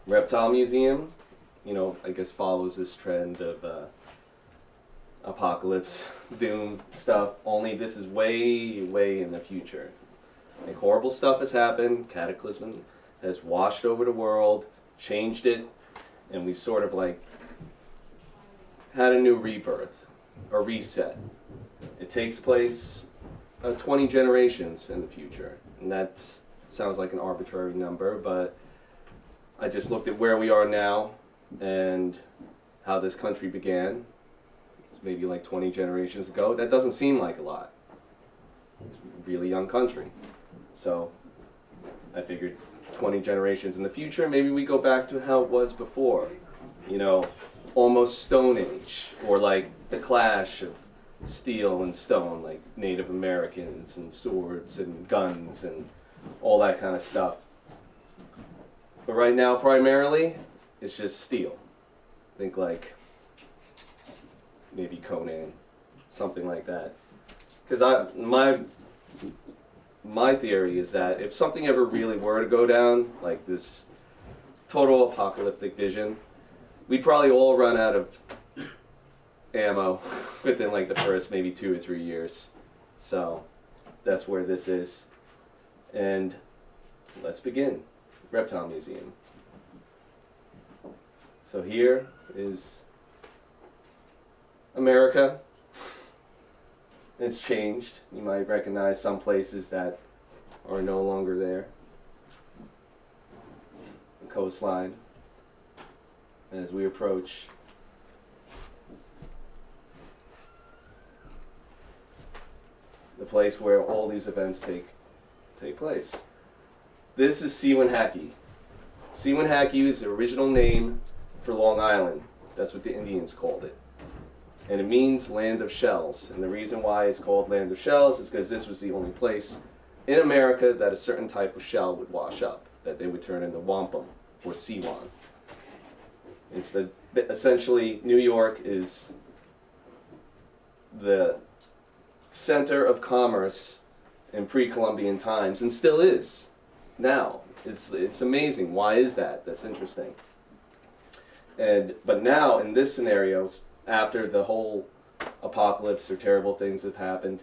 Reptile Museum, I guess follows this trend of apocalypse, doom stuff, only this is way, way in the future. Like, horrible stuff has happened, cataclysm has washed over the world, changed it, and we sort of like had a new rebirth, a reset. It takes place 20 generations in the future, and that sounds like an arbitrary number, but I just looked at where we are now and how this country began. It's maybe like 20 generations ago. That doesn't seem like a lot. It's a really young country. So I figured 20 generations in the future, maybe we go back to how it was before. Almost Stone Age, or like the clash of steel and stone, like Native Americans and swords and guns and all that kind of stuff. But right now, primarily, it's just steel. Think like maybe Conan, something like that. Because my theory is that if something ever really were to go down, like this total apocalyptic vision, we'd probably all run out of ammo within like the first maybe 2 or 3 years. So that's where this is. And let's begin. Reptile Museum. So here is America. It's changed. You might recognize some places that are no longer there. The coastline. As we approach the place where all these events take place. This is Sewanhaky. Sewanhaky is the original name for Long Island. That's what the Indians called it. And it means land of shells. And the reason why it's called land of shells is because this was the only place in America that a certain type of shell would wash up, that they would turn into wampum or seawan. It's essentially, New York is the center of commerce in pre-Columbian times, and still is now. It's amazing. Why is that? That's interesting. But now, in this scenario, after the whole apocalypse or terrible things have happened,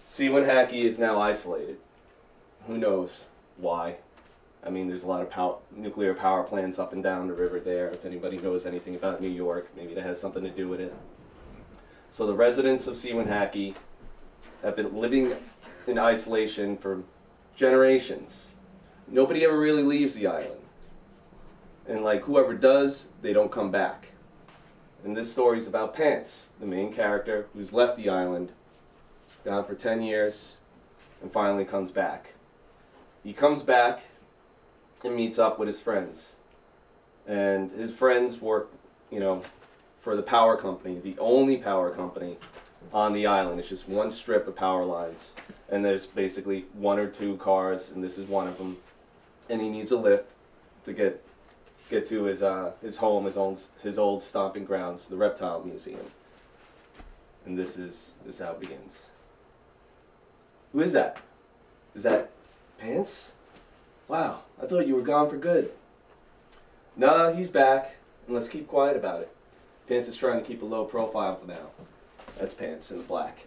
Sewanhaky is now isolated. Who knows why? I mean, there's a lot of nuclear power plants up and down the river there. If anybody knows anything about New York, maybe that has something to do with it. So the residents of Sewanhaky have been living in isolation for generations. Nobody ever really leaves the island. And like whoever does, they don't come back. And this story is about Pants, the main character, who's left the island, gone for 10 years, and finally comes back. He comes back and meets up with his friends. And his friends work, for the power company, the only power company on the island. It's just one strip of power lines. And there's basically 1 or 2 cars, and this is one of them. And he needs a lift to get to his home, his old stomping grounds, the Reptile Museum. And this is how it begins. Who is that? Is that Pants? Wow, I thought you were gone for good. Nah, he's back, and let's keep quiet about it. Pants is trying to keep a low profile for now. That's Pants in the black.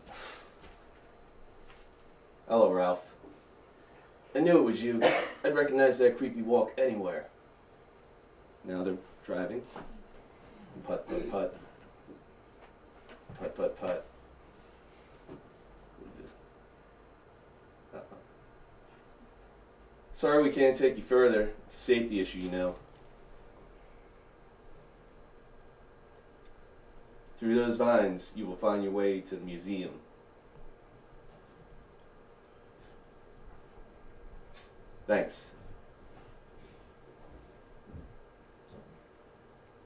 Hello, Ralph. I knew it was you. I'd recognize that creepy walk anywhere. Now they're driving. Putt, putt, putt. Putt, putt, putt. Sorry we can't take you further. It's a safety issue, Through those vines, you will find your way to the museum. Thanks.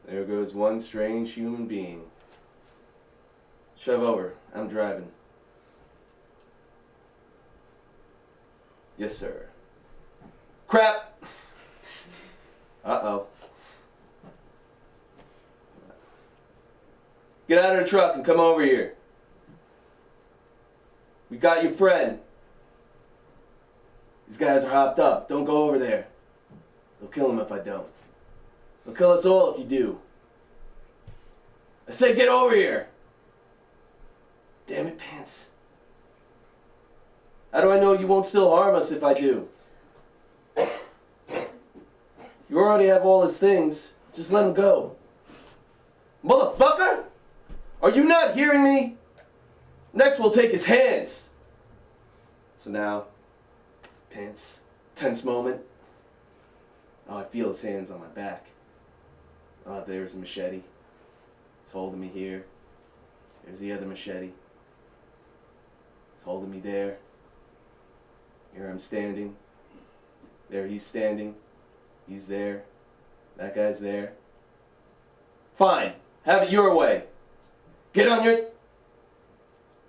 There goes one strange human being. Shove over. I'm driving. Yes, sir. Crap! Uh-oh. Get out of the truck and come over here. We got your friend. These guys are hopped up. Don't go over there. They'll kill him if I don't. They'll kill us all if you do. I said get over here! Damn it, Pants. How do I know you won't still harm us if I do? You already have all his things. Just let him go. Motherfucker! Are you not hearing me? Next we'll take his hands. So now, Pants, tense moment. Oh, I feel his hands on my back. Oh, there's a machete. It's holding me here. There's the other machete. It's holding me there. Here I'm standing. There he's standing. He's there. That guy's there. Fine. Have it your way. Get on your...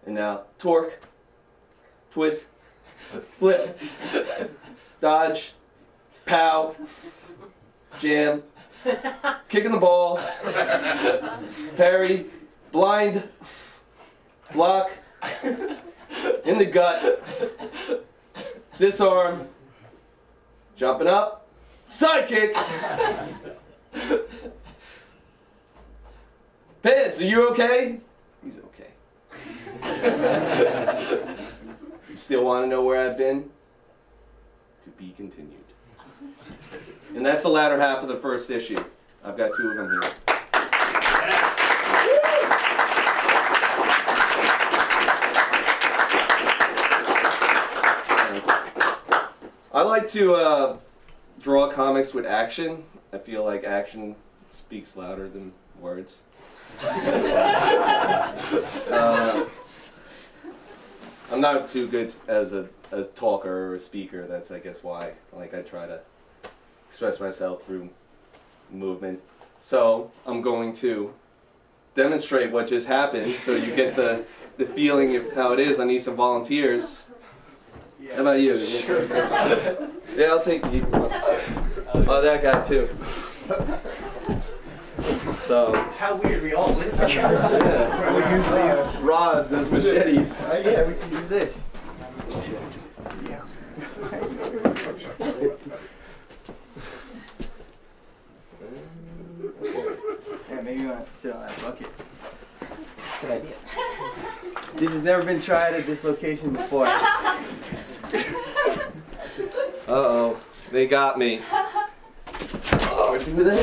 And now, torque. Twist. Flip. Dodge. Pow. Jam. Kicking the balls. Parry. Blind. Block. In the gut. Disarm. Jumping up. Sidekick. Pants, are you okay? He's okay. You still want to know where I've been? To be continued. And that's the latter half of the first issue. I've got 2 of them here. I like to draw comics with action. I feel like action speaks louder than words. I'm not too good as a talker or a speaker. That's, I guess, why. Like, I try to express myself through movement. So I'm going to demonstrate what just happened, so you get the feeling of how it is. I need some volunteers. Yeah. How about you? Sure. Yeah, I'll take you. Oh, that guy too. So. How weird, we all live together. Yeah. We'll use these rods as machetes. Yeah, we can use this. Yeah. Yeah, maybe you want to sit on that bucket. Good idea. This has never been tried at this location before. Uh-oh, they got me. Oh, do that?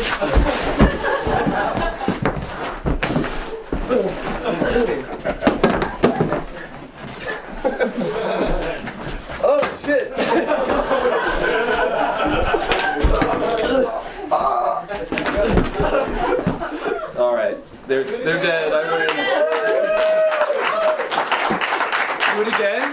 Oh, shit. All right, they're dead. I win. Do it again.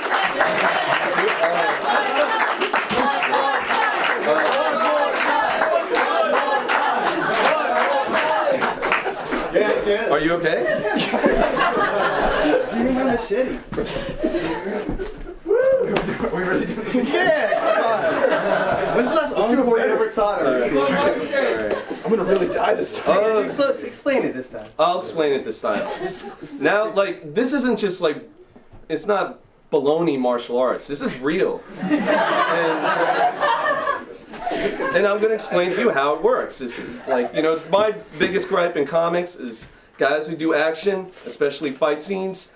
Are you okay? You need my machete. We ready to do this again? Yeah, come on. When's the last encore you ever saw it? I'm gonna really die this time. Explain it this time. I'll explain it this time. Now, like, this isn't just like, it's not baloney martial arts. This is real. And I'm going to explain to you how it works. It's like, you know, my biggest gripe in comics is guys who do action, especially fight scenes,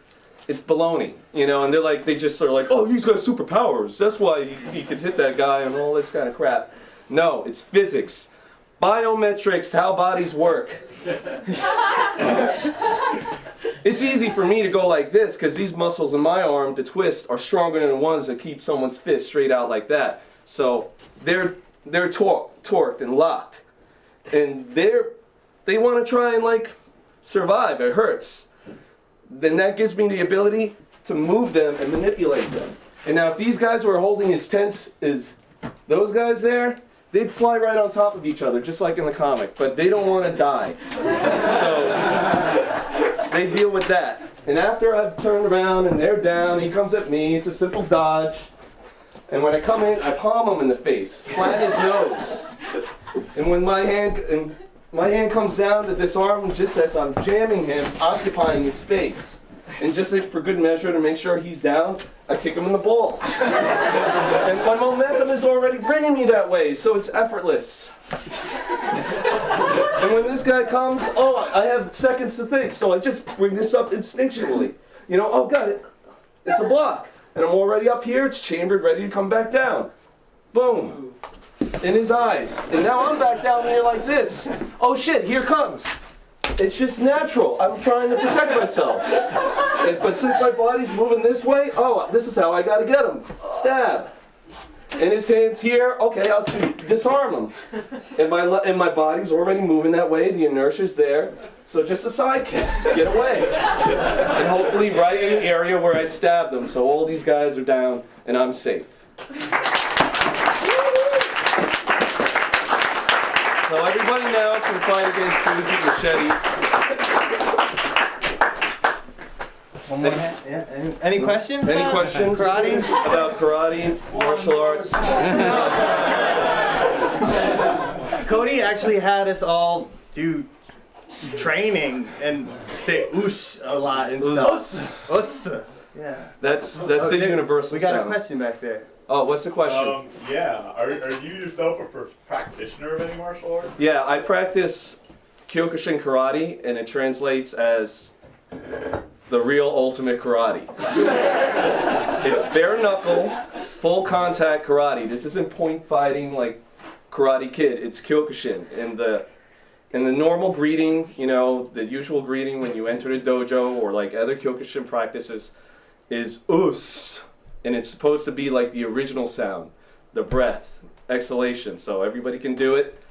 it's baloney, you know, and they're like, they just are like, oh, he's got superpowers. That's why he could hit that guy and all this kind of crap. No, it's physics. Biometrics, how bodies work. It's easy for me to go like this because these muscles in my arm to twist are stronger than the ones that keep someone's fist straight out like that. So they're torqued and locked, and they want to try and like survive. It hurts. Then that gives me the ability to move them and manipulate them. And now if these guys were holding as tense as those guys there, they'd fly right on top of each other, just like in the comic, but they don't want to die. So they deal with that. And after I've turned around and they're down, he comes at me, it's a simple dodge. And when I come in, I palm him in the face, flat his nose. And when my hand comes down to disarm him, just as I'm jamming him, occupying his space. and just like, for good measure to make sure he's down, I kick him in the balls. And my momentum is already bringing me that way, so it's effortless. And when this guy comes, oh, I have seconds to think, so I just bring this up instinctually. You know, oh God, it's a block. And I'm already up here, it's chambered, ready to come back down. Boom. In his eyes. And now I'm back down here like this. Oh shit, here comes. It's just natural. I'm trying to protect myself. But since my body's moving this way, oh, this is how I gotta get him. Stab. And his hand's here, okay, I'll disarm him. And my body's already moving that way, the inertia's there. So just a side kick, get away. And hopefully right in the area where I stabbed them, so all these guys are down and I'm safe. So everybody now can fight against Susie machetes. One more hand. Yeah. Any questions? Any questions? Karate? About karate, martial arts? Cody actually had us all do training and say "oosh" a lot and stuff. Us. Yeah. That's the universal We got sound. a question back there. Oh, what's the question? Yeah. Are you yourself a practitioner of any martial art? Yeah, I practice Kyokushin karate, and it translates as the real ultimate karate. It's bare knuckle, full contact karate. This isn't point fighting like Karate Kid. It's Kyokushin. And the normal greeting, you know, the usual greeting when you enter the dojo or like other Kyokushin practices is us. And it's supposed to be like the original sound, the breath, exhalation. So everybody can do it.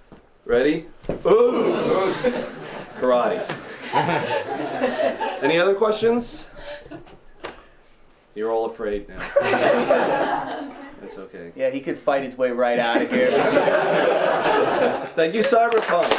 Ready? Us. Karate. Any other questions? You're all afraid now. That's okay. Yeah, he could fight his way right out of here. Thank you, Cyberpunk.